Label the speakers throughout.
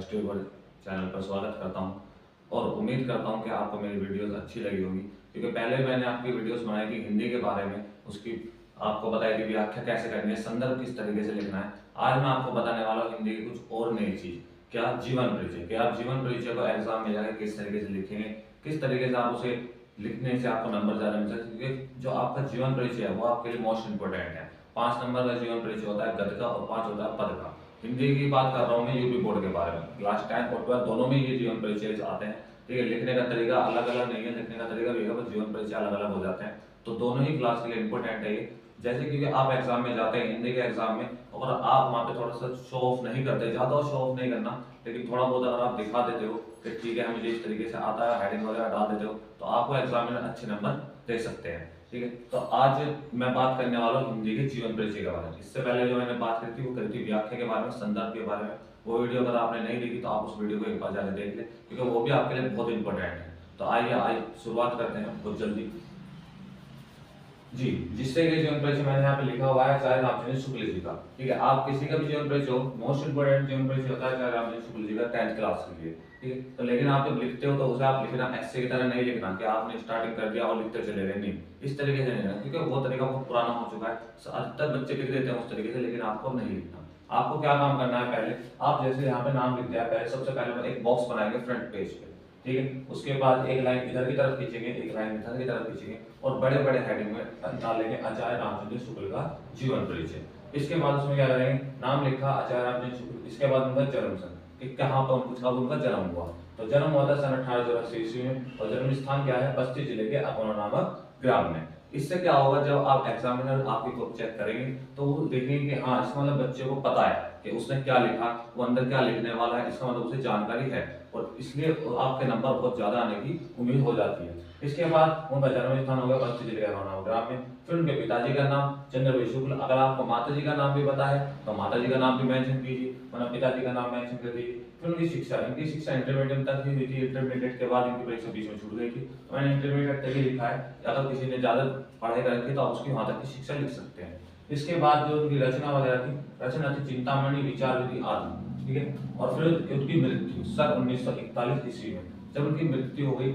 Speaker 1: Tuber channel पर स्वागत करता हूं और उम्मीद करता हूं कि आपको मेरी वीडियोस अच्छी लगी होगी, क्योंकि पहले मैंने आपकी वीडियोस बनाई थी हिंदी के बारे में, उसकी आपको बताई थी व्याख्या कैसे करनी है, संदर्भ किस तरीके से लिखना है। आज मैं आपको बताने वाला हूँ हिंदी की कुछ और नई चीज़, क्या जीवन परिचय, कि आप जीवन परिचय को एग्जाम में जाकर किस तरीके से लिखेंगे, किस तरीके से आप उसे लिखने से आपको नंबर ज़्यादा मिल सकते, क्योंकि जो आपका जीवन परिचय है वो आपके लिए मोस्ट इंपॉर्टेंट है। 5 नंबर का जीवन परिचय होता है गद्य का और 5 होता है पद का। हिंदी की बात कर रहा हूँ मैं यूपी बोर्ड के बारे में, क्लास 10 और 12 दोनों में ये जीवन परिचय आते हैं। ठीक है, लिखने का तरीका अलग अलग नहीं है, लिखने का तरीका भी है, पर जीवन परिचय अलग अलग हो जाते हैं, तो दोनों ही क्लास के लिए इंपॉर्टेंट है ये। जैसे कि आप एग्जाम में जाते हैं हिंदी के एग्जाम में, अगर आप वहाँ पे थोड़ा सा शो ऑफ नहीं करते, ज़्यादा शो ऑफ नहीं करना, लेकिन थोड़ा बहुत अगर आप दिखा देते हो कि ठीक है मुझे इस तरीके से आता है, हेडिंग वगैरह डाल देते हो, तो आपको एग्जाम में अच्छे नंबर दे सकते हैं। ठीक है, तो आज मैं बात करने वाला हूँ हिंदी के जीवन परिचय के बारे में। इससे पहले जो मैंने बात करी थी वो करी थी व्याख्या के बारे में, संदर्भ के बारे में। वो वीडियो अगर आपने नहीं देखी तो आप उस वीडियो को एक बार जाकर देख लें, क्योंकि वो भी आपके लिए बहुत इंपॉर्टेंट है। तो आइए आज शुरुआत करते हैं बहुत जल्दी। जी, जिससे कि जीवन परिचय मैंने यहाँ पे लिखा हुआ है चाहे रामचंद्र शुक्ल जी का। ठीक है, आप किसी का भी जीवन परिचय हो, मोस्ट इंपोर्टेंट जीवन परिचय होता है चाहे रामचंद्र शुक्ल जी का 10th क्लास के लिए। ठीक है, तो लेकिन आप जब लिखते हो तो उसे आप लिखना ऐसे की तरह नहीं लिखना कि आपने स्टार्टिंग कर दिया और लिखते चले गए, नहीं इस तरीके से नहीं लिखना, क्योंकि वो तरीका बहुत पुराना हो चुका है। अधिकतर बच्चे लिख देते हैं उस तरीके से, लेकिन आपको नहीं लिखना। आपको क्या काम करना है, पहले आप जैसे यहाँ पे नाम लिख दिया, पहले सबसे पहले एक बॉक्स बनाएंगे फ्रंट पेज पे। ठीक है, उसके बाद एक लाइन इधर की तरफ खींचेंगे, एक लाइन इधर की तरफ खींचेंगे और बड़े बड़े हेडिंग में डालेंगे आचार्य रामचंद्र शुक्ल का जीवन परिचय। इसके बाद उसमें क्या करेंगे, नाम लिखा आचार्य रामचंद्र शुक्ल, इसके बाद उनका जन्म सन कि कहाँ पर कब उनका जन्म हुआ, तो जन्म हुआ था सन 1884 ईस्वी में, और जन्म स्थान क्या है, बस्ती जिले के अकोला नामक ग्राम में। इससे क्या होगा, जब आप एग्जामिनर आपकी को चेक करेंगे तो वो देखेंगे कि हाँ इसका मतलब बच्चे को पता है कि उसने क्या लिखा, वो अंदर क्या लिखने वाला है, इसका मतलब उसे जानकारी है, और इसलिए आपके नंबर बहुत ज्यादा आने की उम्मीद हो जाती है। इसके बाद उनका जन्म स्थान हो गया बस्ती जिले का ग्राम में। फिर उनके पिताजी का नाम चंद्रभाई शुक्ल, अगर आपको माता जी का नाम भी पता है तो माता जी का नाम भी मेंशन कीजिए, वरना पिताजी का नाम मेंशन कर दीजिए। फिर उनकी शिक्षा, इनकी शिक्षा इंटरमीडिएट तक ही हुई थी, इंटरमीडिएट के बाद इनकी परीक्षा बीच में छूट गई थी, तो मैंने इंटरमीडिएट तक ही लिखा है। अगर किसी ने ज्यादा पढ़ाई कर रखी तो आप उसकी वहां तक की शिक्षा लिख सकते हैं। इसके बाद जो उनकी रचना वगैरह थी, रचना थी चिंतामणि, विचार विधि आदि। ठीक है, और फिर उनकी मृत्यु सन 1941 ईस्वी में, जब उनकी मृत्यु हो गई,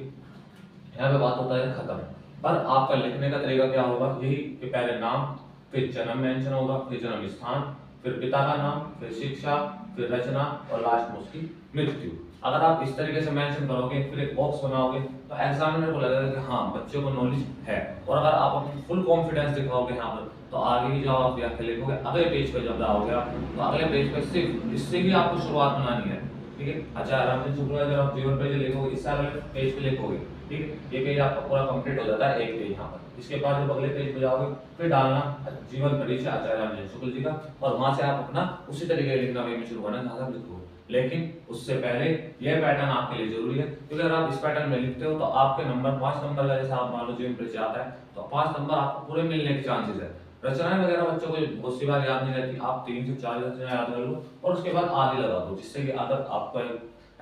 Speaker 1: यहाँ पे बात होता है खत्म। पर आपका लिखने का तरीका क्या होगा, यही कि पहले नाम, फिर जन्म मेंशन होगा, फिर जन्म स्थान, फिर पिता का नाम, फिर शिक्षा, फिर रचना और लास्ट में उसकी मृत्यु। अगर आप इस तरीके से मेंशन करोगे, फिर एक बॉक्स बनाओगे, तो एग्जामिनर को लगेगा कि हाँ बच्चों को नॉलेज है। और अगर आप अपनी फुल कॉन्फिडेंस दिखाओगे यहाँ पर, तो आगे की जो आप व्याख्या लिखोगे अगले पेज पे जब जाओगे आप, तो अगले पेज पे सिर्फ इससे ही आपको शुरुआत बनानी है। ठीक है, अच्छा रामचंद्र शुक्ल का जब आप जीवन परिचय लिखोगे, इससे अगले पेज पे लिखोगे। ठीक है, ये पेज आपका पूरा कंप्लीट हो जाता है, एक पेज यहाँ पर। इसके बाद जब अगले पेज पे जाओगे, फिर डालना जीवन परिचय आचार्य रामचंद्र शुक्ल जी का, और वहां से आप अपना उसी तरीके से लिखना वे में शुरू करना जहां से लिखोगे। लेकिन उससे पहले यह पैटर्न आपके लिए जरूरी है, क्योंकि अगर आप इस पैटर्न में लिखते हो तो आपके नंबर 5 नंबर का, जैसे आप मान लो जीवन परिचय आता है तो 5 नंबर आपको पूरे मिलने के चांसेस है। रचनाएं वगैरह बच्चों को बहुत सी बार याद नहीं रहती, आप 3 से 4 रचनाएं याद कर लो और उसके बाद आधी लगा दो, जिससे कि अगर आपका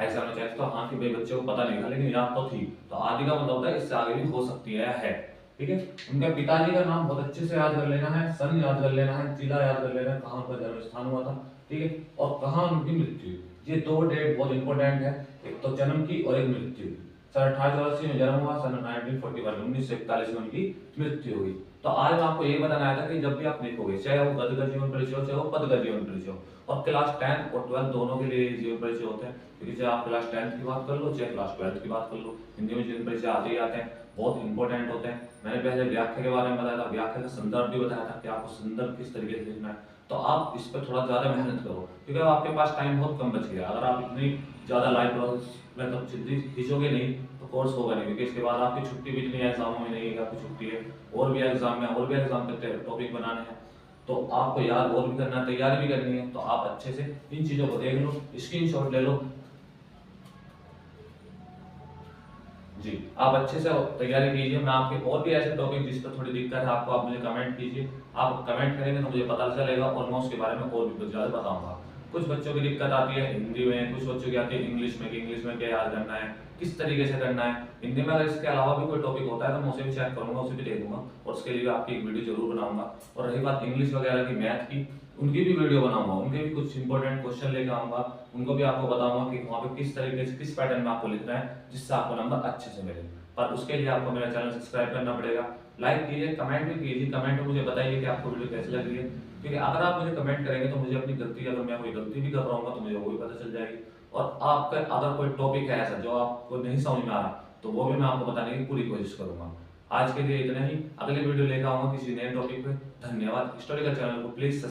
Speaker 1: एग्जाम में चेक तो हाँ कि भाई बच्चे को पता नहीं था लेकिन याद तो थी, तो आदि का मतलब होता है इससे आगे भी हो सकती है। ठीक है, उनके पिताजी का नाम बहुत अच्छे से याद कर लेना है, सन याद कर लेना है, जिला याद कर लेना है, कहाँ उनका जन्म स्थान हुआ था। ठीक है, और कहाँ उनकी मृत्यु, ये 2 डेट बहुत इंपॉर्टेंट है, एक तो जन्म की और एक मृत्यु। सन 1884 में जन्म हुआ, सन 1941 में उनकी मृत्यु हुई। तो आज मैं आपको ये बताना आया था कि जब भी आप लिखोगे, चाहे वो गद्य का जीवन परिचय हो, चाहे वो पद का जीवन परिचय हो, और क्लास 10 और 12 दोनों के लिए जीवन परिचय होते हैं, क्योंकि चाहे आप क्लास 10 की बात कर लो चाहे क्लास 12 की बात कर लो, हिंदी में जीवन परिचय आते ही आते हैं, बहुत इंपॉर्टेंट होते हैं। मैंने पहले व्याख्या के बारे में बताया था, व्याख्या का संदर्भ भी बताया था कि आपको संदर्भ किस तरीके से लिखना है, तो आप इस पर थोड़ा ज्यादा मेहनत करो, क्योंकि आपके पास टाइम बहुत कम बच गया। अगर आप इतनी ज्यादा लाइव प्रोसेस मतलब जल्दी खींचोगे नहीं तो कोर्स होगा नहीं, क्योंकि इसके बाद आपकी छुट्टी भी इतनी एग्जामों में नहीं है, आपकी छुट्टी है और भी एग्जाम में और भी एग्जाम पे टॉपिक बनाने हैं, तो आपको याद और भी करना है, तैयारी भी करनी है। तो आप अच्छे से इन चीजों को देख लो, स्क्रीनशॉट ले लो जी, आप अच्छे से तैयारी कीजिए। मैं आपके और भी ऐसे टॉपिक जिस पर थोड़ी दिक्कत है आपको, आप मुझे कमेंट कीजिए, आप कमेंट करेंगे तो मुझे पता चलेगा और मैं उसके बारे में और भी कुछ ज़्यादा बताऊंगा। कुछ बच्चों की दिक्कत आती है हिंदी में, कुछ बच्चों की आती है इंग्लिश में, कि इंग्लिश में क्या याद करना है, किस तरीके से करना है। हिंदी में अगर इसके अलावा भी कोई टॉपिक होता है तो मैं उसे भी चेक करूंगा, उसे भी देखूंगा और उसके लिए भी आपकी एक वीडियो जरूर बनाऊंगा। और रही बात इंग्लिश वगैरह की, मैथ की, उनकी भी वीडियो बनाऊंगा, उनके भी कुछ इंपॉर्टेंट क्वेश्चन लेकर आऊंगा, उनको भी आपको बताऊंगा कि वहाँ पे किस तरीके से किस पैटर्न में आपको लिखना है जिससे आपको नंबर अच्छे से मिले। पर उसके लिए आपको मेरा चैनल सब्सक्राइब करना पड़ेगा, लाइक कीजिए, कमेंट भी कीजिए, कमेंट में मुझे बताइए कि आपको वीडियो कैसी लग रही है, क्योंकि अगर आप मुझे कमेंट करेंगे तो मुझे अपनी गलती, अगर मैं कोई गलती भी कर रहा हूँ तो मुझे वो भी पता चल जाएगी। और आपका अगर कोई टॉपिक है ऐसा जो आपको नहीं समझ में आ रहा तो वो भी मैं आपको बताने की पूरी कोशिश करूंगा। आज के लिए इतना ही, अगली वीडियो लेकर आऊंगा किसी नए टॉपिक पे। धन्यवाद। हिस्टोरिकल चैनल को प्लीज